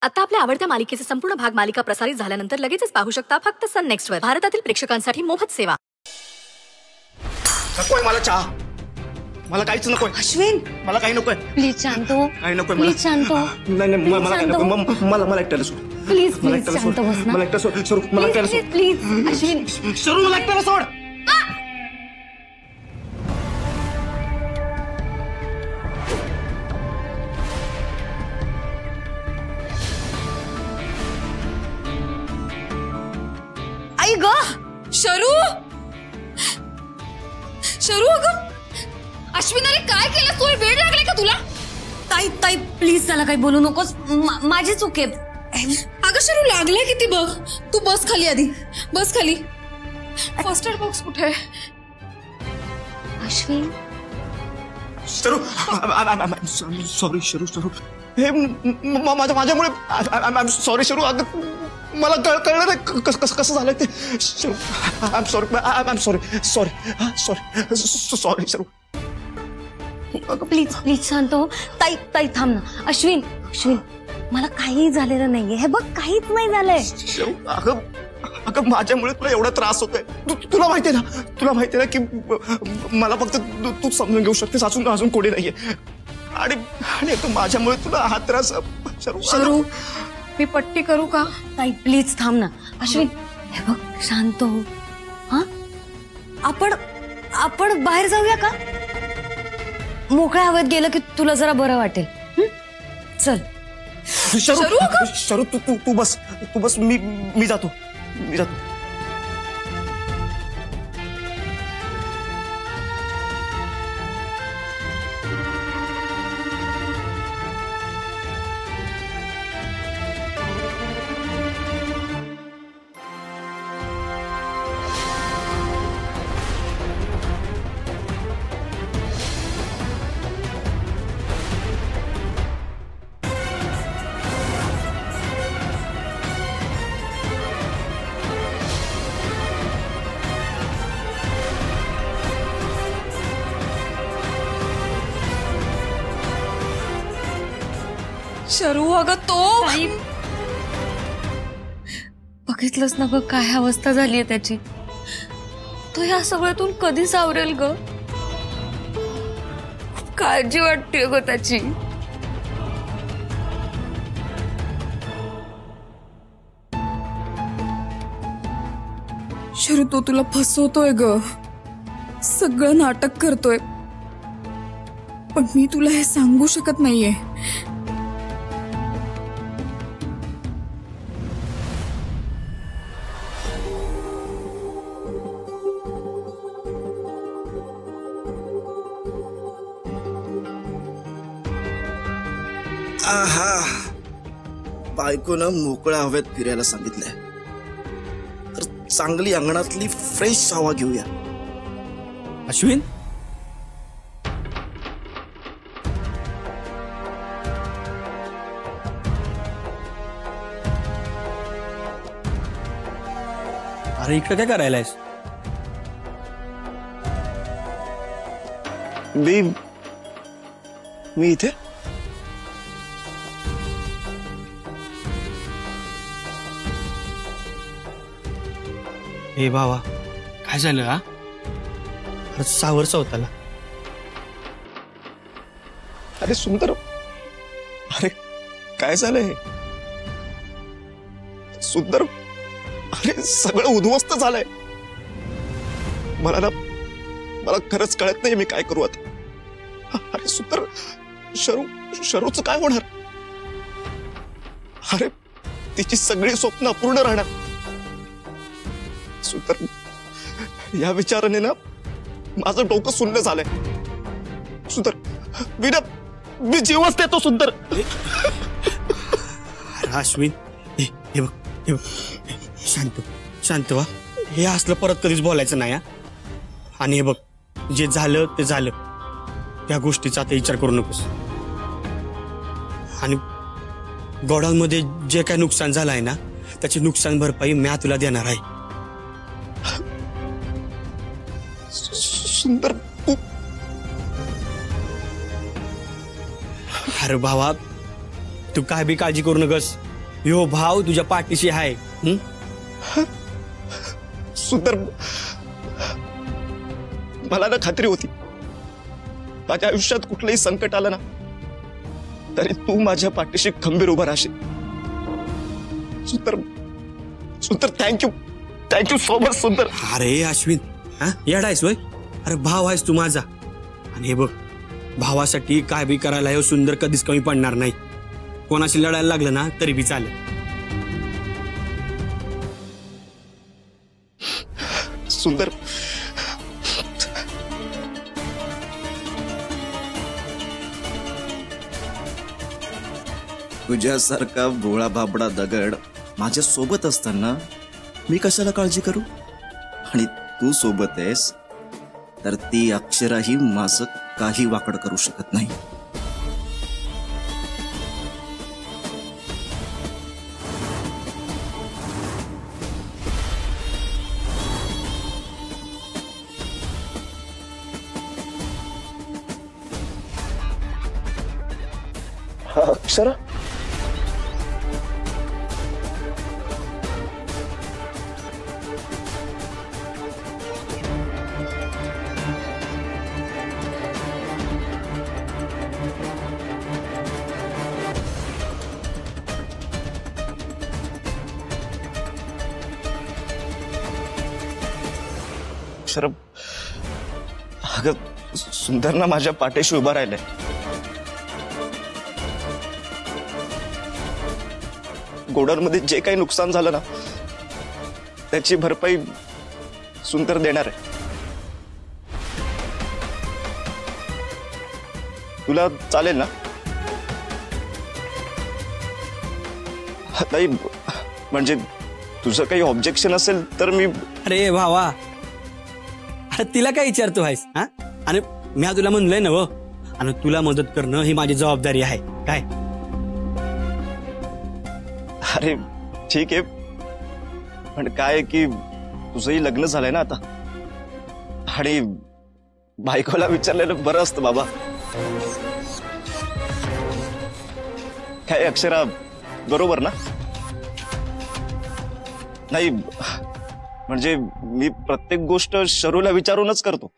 आता आपल्या आवडत्या मालिकेचे संपूर्ण भाग मालिका प्रसारित झाल्यानंतर लगेचच पाहू शकता फक्त सन नेक्स्ट वर. भारतातील प्रेक्षकांसाठी मोफत सेवा. नकोय मला चहा, मला काहीच नकोय. अश्विन मला काही नकोय. प्लीज शांत हो. काही नकोय प्लीज शांत हो. नाही नाही मला काही नकोय. मला एकट्याला सोड. प्लीज प्लीज शांत बस ना. मला एकट्याला सोड. शरू मला एकट्याला सोड. प्लीज अश्विन. शरू मला एकट्याला सोड. आई ग शरू शरू अगं अश्विन अरे काय केलं तू? वेळ लागले का तुला? ताई ताई प्लीज त्याला काही बोलू नकोस. माझी चूक आहे. अगं शरू लागले किती बघ. तू बस खाली आधी बस खाली. फर्स्ट एड बॉक्स कुठे आहे? अश्विन शरू सॉरी शरू शरू हे माझ्यामुळे सॉरी शरू. अगं मला कळलं नाही कसं झालं ते. आय एम सॉरी शरू. प्लीज प्लीज शांत हो. ताई ताई थांब ना. अश्विन अश्विन मला काही झालेलं नाहीये. हे बघ काहीच नाही झालंय. शरू अगं अगं माझ्यामुळे तुला एवढा त्रास होतोय. तुला माहितीये ना की मला फक्त तू समजून घेऊ शकतेस. अजून कोणी नाहीये. आणि माझ्यामुळे तुला हा त्रास. शरू मी पट्टी करू का? ताई प्लीज थांब ना. अश्विन हे बघ शांत हो. हा आपण बाहेर जाऊया का? मोकळ्या हवेत गेलं की तुला जरा बरं वाटेल. चल शरू तू बस मी जातो. शरू अगं तो बघितलंच ना ग काय अवस्था झालीये त्याची. तो या सगळ्यातून कधी सावरेल ग? काळजी वाटते ग त्याची. शरू तो तुला फसवतोय ग. सगळं नाटक करतोय. पण मी तुला हे सांगू शकत नाहीये. आहा बायकोनं मोकळ्या हवेत फिरायला सांगितलंय तर चांगली अंगणातली फ्रेश हवा घेऊया. अश्विन अरे इकडे काय करायलायस? मी इथे हे भावा काय झालं? हा अरे सावर चौथाला. अरे सुंदर अरे काय झालंय सुंदर? अरे सगळं उद्ध्वस्त झालंय. मला खरंच कळत नाही मी काय करू आता. अरे सुंदर शरूचं काय होणार? अरे तिची सगळी स्वप्न अपूर्ण राहणार. सुंदर या विचाराने ना माझं डोकं सुन्न झालंय. सुंदर मी जीवच देतो सुंदर. अश्विन हे बघ शांत व्हा. हे असलं परत कधीच बोलायचं नाही. आणि हे बघ जे झालं ते झालं. त्या गोष्टीचा आता विचार करू नकोस. आणि गोडाऊनमध्ये जे काय नुकसान झालं आहे ना त्याची नुकसान भरपाई मी तुला देणार आहे. सुंदर अरे भावा तू काय बी काळजी करू नकोस. यो भाव तुझ्या पाठीशी आहे. सुंदर, मला ना खात्री होती माझ्या आयुष्यात कुठलंही संकट आलं ना तरी तू माझ्या पाठीशी खंबीर उभा राहशील. सुंदर, सुंदर, थँक्यू सो मच सुंदर. अरे अश्विन, हा येडायस वय? अरे भाव आहेस तू माझा. आणि हे बघ, भावासाठी काय बी करायला हे सुंदर कधीच कमी पडणार नाही. कोणाशी लढायला लागलं ना तरी बी चालेल. सुंदर, तुझ्यासारखा भोळा बाबडा दगड माझ्या सोबत असताना मी कशाला काळजी करू. आणि तू सोबत आहेस तर ती अक्षराही माझं काही वाकड करू शकत नाही. अक्षरा, अक्षरा, अगं सुंदर ना माझ्या पाठीशी उभा राहिलाय. गोडाऊनमध्ये जे काही नुकसान झालं ना त्याची भरपाई सुंदर देणार आहे. तुला चालेल ना? नाही म्हणजे तुझं काही ऑब्जेक्शन असेल तर मी. अरे भावा, अरे तिला काय विचारतो आहेस? हा, आणि मी तुला म्हणलोय ना, आणि तुला मदत करणं ही माझी जबाबदारी आहे. काय? अरे ठीक आहे, पण काय की तुझंही लग्न झालंय ना आता, आणि बायकोला विचारलेलं बरं असतं बाबा. काय अक्षरा, बरोबर ना? नाही म्हणजे मी प्रत्येक गोष्ट शरूला विचारूनच करतो.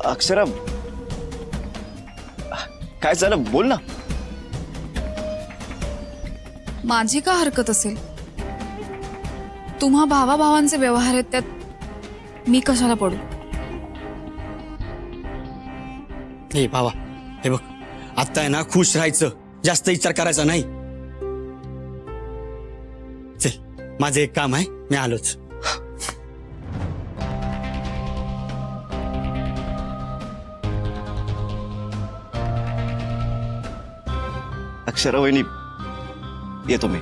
अक्षरा, काय झालं? बोल ना. माझी का हरकत असेल? तुम्हा भावा भावांचे व्यवहार आहेत त्यात मी कशाला पडू? हे भावा, हे बघ, आता आहे ना खुश राहायचं, जास्त विचार करायचा नाही. चल, माझं एक काम आहे, मी आलोच. अक्षरा वहिनी, येतो मी.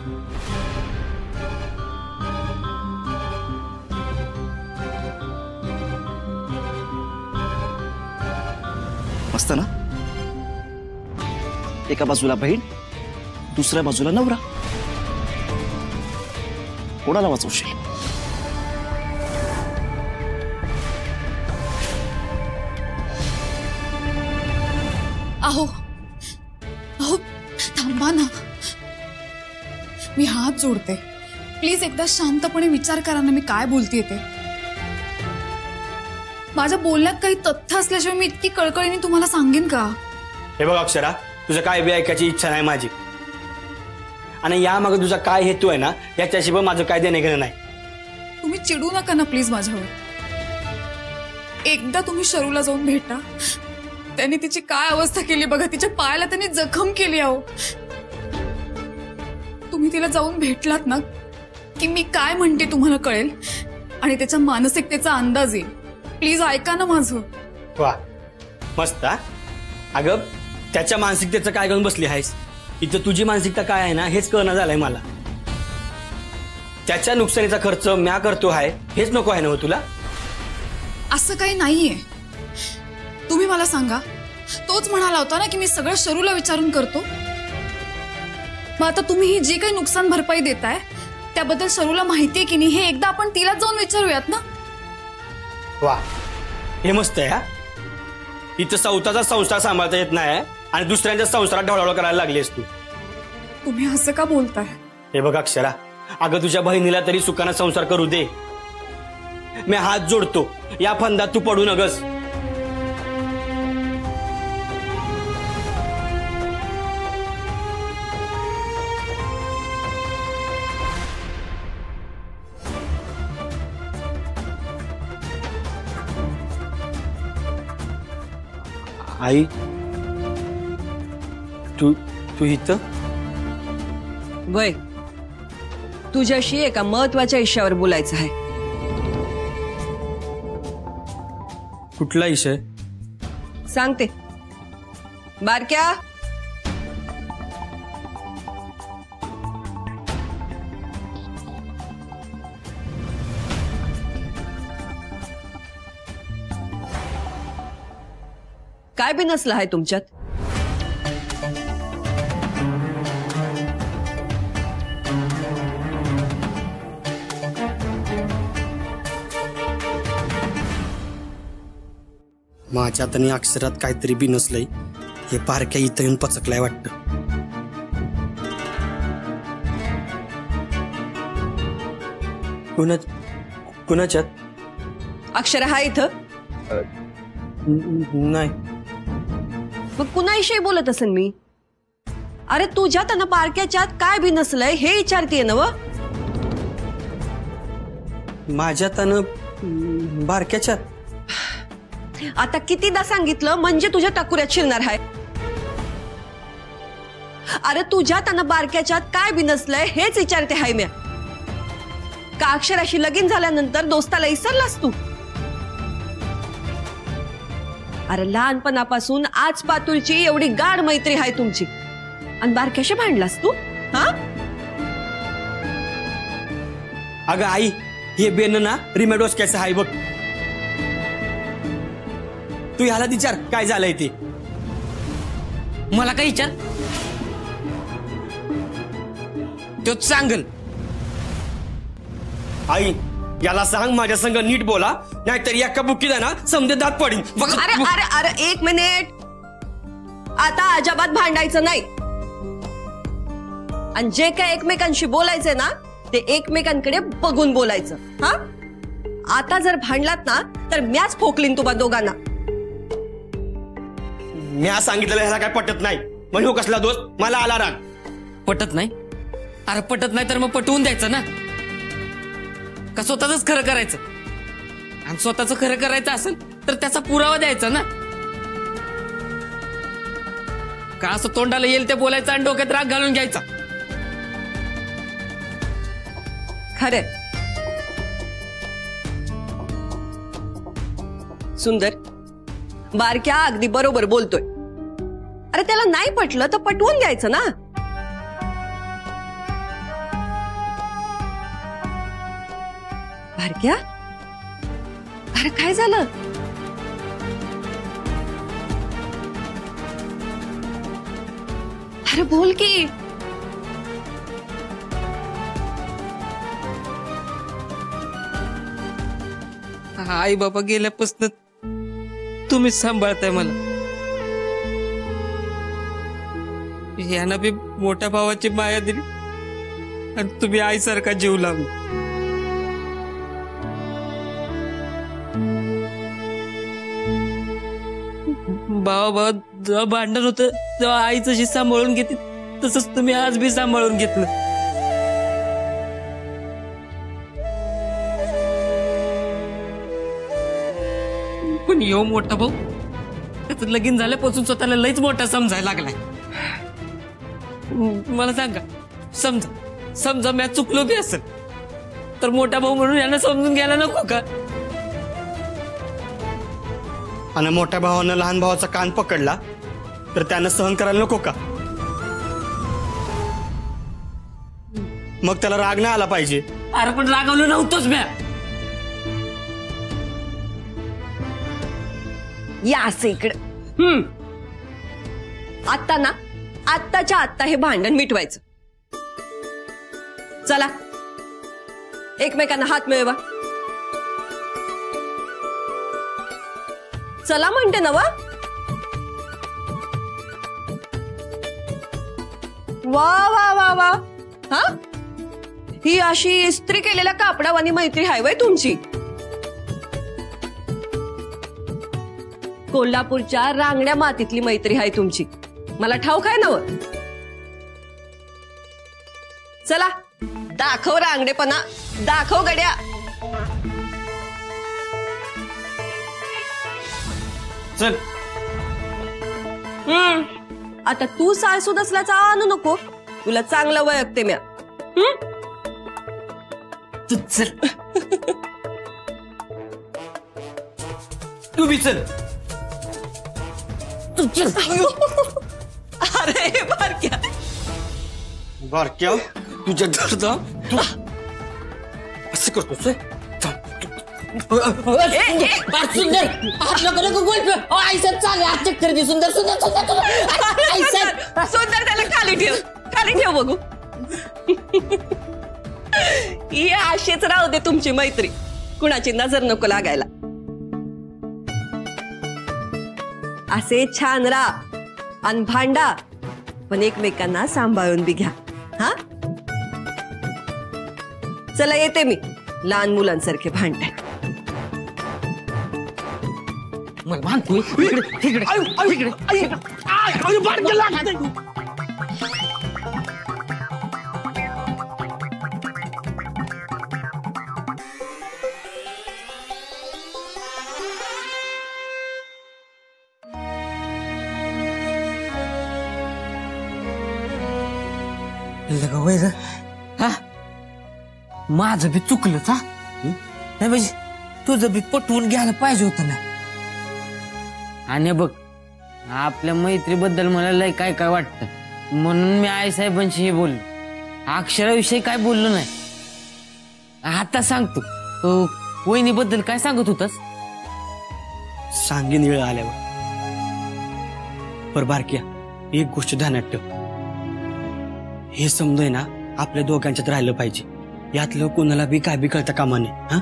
मस्त ना? एका बाजूला बहीण, दुसऱ्या बाजूला नवरा. कोणाला वाचवशील? अहो अहो, थांबा ना. मी हात जोडते, प्लीज एकदा शांतपणे विचार करा ना मी काय बोलतेय ते. माझ्या बोलण्यात काही तथ्य असल्याशिवाय मी इतकी कळकळीने तुम्हाला सांगेन का? हे बघ अक्षरा, तुझं काय बी ऐकायची इच्छा नाही माझी, आणि यामागे तुझा काय हेतू आहे ना याच्याशी पण माझं काय देणं घेणं नाही. तुम्ही चिडू नका ना प्लीज माझ्यावर. एकदा तुम्ही शरूला जाऊन भेटा. त्यांनी तिची काय अवस्था केली बघा, तिच्या पायाला त्यांनी जखम केली. आहो, तुम्ही तिला जाऊन भेटलात ना की मी काय म्हणते तुम्हाला कळेल आणि त्याच्या मानसिकतेचा अंदाज येईल. प्लीज ऐका ना माझं. वा, मस्त. अगं, त्याच्या मानसिकतेचं काय घेऊन बसली आहेस? इथं तुझी मानसिकता काय आहे ना हेच कळणं झालंय मला. त्याच्या नुकसानीचा खर्च म्या करतो आहे हेच नको आहे ना तुला? असं काही नाहीये. तुम्ही मला सांगा, तोच म्हणाला होता ना की मी सगळं शरूला विचारून करतो. मग आता तुम्ही ही जी काही नुकसान भरपाई देताय त्याबद्दल शरूला माहितीये की नाही हे एकदा आपण तिला जाऊन विचारूयात ना. वा, हे मस्त आहे हा. इथं स्वतःचा संसार सांभाळता येत नाही आणि दुसऱ्यांच्या संसारात ढवळावळ करायला लागलीस तू. तुम्ही असं का बोलताय? हे बघ अक्षरा, अगं तुझ्या बहिणीला तरी सुखानं संसार करू दे. मी हात जोडतो, या फंदात तू पडू नगस. आई, तू तू इथं? वय, तुझ्याशी एका महत्वाच्या विषयावर बोलायचं आहे. कुठला विषय? सांगते. बारक्या, काय बिनसलं आहे तुमच्यात? माझ्यात आणि अक्षरात काहीतरी बिनसलंय. हे पारख्या इथं येऊन पचकलाय वाटतं. कुणाच्यात? अक्षर हा इथं? नाही. मग कुणाविषयी बोलत असेल मी? अरे तुझ्यात आणि पारक्याच्यात काय बिनसलंय हे विचारतीये ना? माझ्यात आणि बारक्याच्यात? आता कितीदा सांगितलं म्हणजे तुझ्या टकुऱ्यात शिरणार आहे. अरे तुझ्यात आणि बारक्याच्यात काय बिनसलंय हेच विचारते हाय म्या. का अक्षराशी लगीन झाल्यानंतर दोस्ताला विसरलास तू? अरे लहानपणापासून आज पातूरची एवढी गाढ मैत्री आहे तुमची आणि बारक्याशी भांडलास तू? हा अगं आई, हे बेन ना रिमेडोस कसं आहे बघ. तू ह्याला विचार काय झालंय ते. मला काय विचार? तोच सांगल. आई, याला सांग माझ्या संग नीट बोला, नाहीतर एका बुकीला ना समजे दात पडीन. अरे अरे अरे एक मिनिट. आता अजिबात भांडायचं नाही आणि जे काय एकमेकांशी बोलायचंय ना ते एकमेकांकडे बघून बोलायचं. हा, आता जर भांडलात ना तर म्याच फोकलीन तुम्हा दोघांना. मी आज सांगितलेलं ह्याला काय पटत नाही म्हणजे हो कसला दोस्त. मला आला राग. पटत नाही? अरे पटत नाही तर मग पटवून द्यायचं ना. का स्वतःच खरं करायचं? आणि स्वतःच खरं करायचं असेल तर त्याचा पुरावा द्यायचा ना. का असं तोंडाला येईल ते बोलायचं आणि डोक्यात राग घालून घ्यायचा? खरं सुंदर, बारक्या अगदी बरोबर बोलतोय. अरे त्याला नाही पटलं तर पटवून द्यायचं ना. बारक्या, अरे काय झालं? अरे बोल की. आई बाबा गेल्यापासून तुम्हीच सांभाळताय मला. यांना बी मोठ्या भावाची माया दिली आणि तुम्ही आईसारखा जीव लावला. भावा जेव्हा भांडण होतं तेव्हा आई जशी सांभाळून घेतली तसंच तुम्ही आज बी सांभाळून घेतलं. पण यो मोठा भाऊ त्याचं लगीन झाल्यापासून स्वतःला लईच मोठा समजायला लागलाय. मला सांगा, समजा मी चुकलो बी असेल तर मोठा भाऊ म्हणून यांना समजून घ्यायला नको का? आणि मोठ्या भावानं लहान भावाचा कान पकडला तर त्यानं सहन करायला नको का? मग त्याला राग नाही आला पाहिजे. अरे पण रागवलं नव्हतंच म्या. या असं इकडे. आता ना आत्ताच्या आत्ता हे भांडण मिटवायचं. चला एकमेकांना हात मिळवा. चला म्हणते ना वा वा वा वा हा ही अशी इस्त्री केलेल्या कापडावानी मैत्री हाय वय तुमची. कोल्हापूरच्या रांगड्या मातीतली मैत्री हाय तुमची. मला ठाऊक आहे ना व. चला दाखव रांगडेपणा, दाखव गड्या. चल. आता तू साळसूद असल्याचा आणू नको. तुला चांगलं वळखते म्या. तू चल. तू बी चल. तू चल. अरे बारक्या बारक्या तुझ्या घरचा तू असं करतोस. सुंदर आईसाहेब चालेल. आज चेक कर दे. सुंदर सुंदर सुंदर आईसाहेब सुंदर त्याला खाली ठेव, खाली ठेव बघू. ही अशीच राहू दे तुमची मैत्री. कुणाची नजर नको लागायला. असे छान राहा आणि भांडा, पण एकमेकांना सांभाळून बी घ्या. हा चला येते मी. लहान मुलांसारखे भांडताय. मला बांधतोय. हा माझं बी चुकलंच. हा नाही म्हणजे तुझं बी पटवून घ्यायला पाहिजे होतं ना. आणि बघ आपल्या मैत्रीबद्दल मला लय काय काय वाटतं, म्हणून मी आईसाहेबांशी हे बोललो. अक्षराविषयी काय बोललो नाही. आता सांगतो. वहिनीबद्दल काय सांगत होतास? सांगेन वेळ आल्यावर. पर बारक्या एक गोष्ट ध्यानात ठेव. हे समजय ना आपल्या दोघांच्यात राहिलं पाहिजे. यातलं कोणाला बी काय बी कळता कामा नये. हा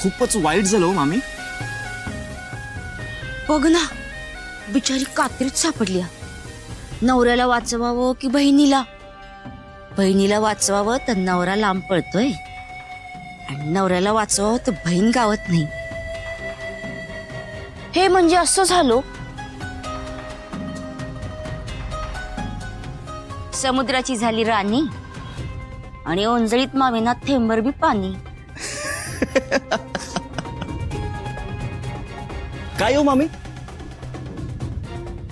खूपच वाईट झालं हो मामी. बघ ना बिचारी कात्रीत सापडली. नवऱ्याला वाचवावं की बहिणीला? बहिणीला वाचवावं तर नवरा लांब पळतोय, आणि नवऱ्याला वाचवावं तर बहीण गावत नाही. हे म्हणजे असं झालो समुद्राची झाली राणी आणि ओंजळीत मावेना थेंबर बी पाणी. काय हो मामी,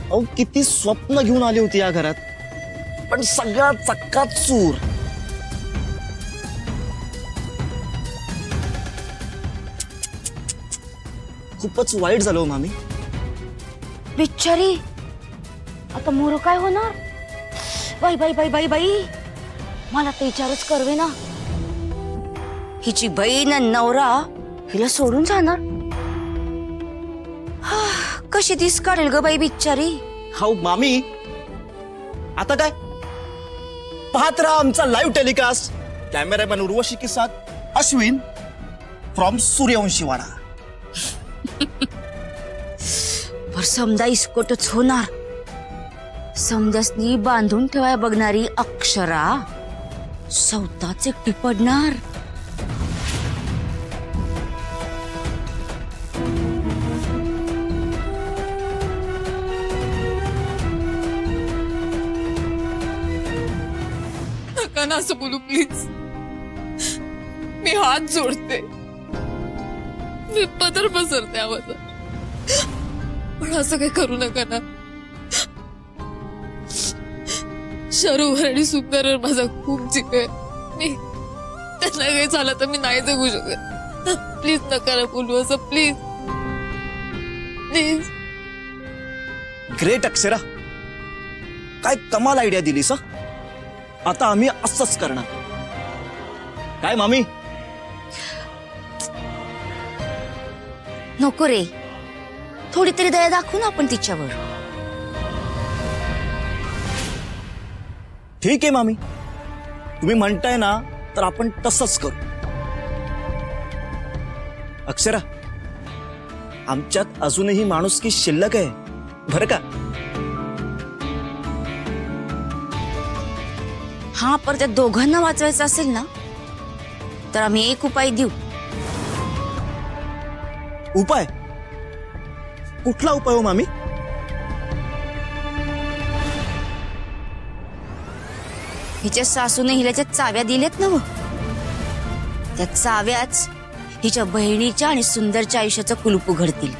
अहो किती स्वप्न घेऊन आली होती या घरात, पण सगळा चक्कात चूर. खूपच वाईट झालं हो मामी. बिचारी आता मोर काय होणार? बाई बाई बाई बाई बाई, मला तर विचारच करवे ना. हिची बहीण आणि नवरा हिला सोडून जाणार. कशी दिस काढेल ग बाई बिचारी. हाऊ मामी, आता काय पाहत राहा आमचा लाईव्ह टेलिकास्ट. कॅमेरामॅन उर्वशी के साथ अश्विन फ्रॉम सूर्यवंशीवाडा. पर समजा इस्कोटच होणार. समजासनी बांधून ठेवाय बघणारी अक्षरा स्वतःच एकटी पडणार. नका ना असं बोलू प्लीज. मी हात जोडते, मी पदर पसरते आवाज, पण असं काही करू नका ना. शरूवर आणि सुंदरवर माझा खूप जीव आहे. मी त्यांना काही झालं तर मी नाही जगू शकत. प्लीज नका ना बोलू असं, प्लीज प्लीज. ग्रेट अक्षरा, काय कमाल आयडिया दिलीस. आता आम्ही असंच करणार. काय मामी? नको रे, थोडी तरी दया दाखवू ना आपण तिच्यावर. ठीक आहे मामी, तुम्ही म्हणताय ना तर आपण तसंच करू. अक्षरा, आमच्यात अजूनही माणुसकी शिल्लक आहे बरं का. हा, पर त्या दोघांना वाचवायचं असेल ना तर आम्ही एक उपाय देऊ. उपाय? कुठला उपाय हो मामी? हिच्या सासूने हिला ज्या चाव्या दिल्यात ना, त्या चाव्याच हिच्या बहिणीच्या आणि सुंदरच्या आयुष्याचं कुलूप उघडतील.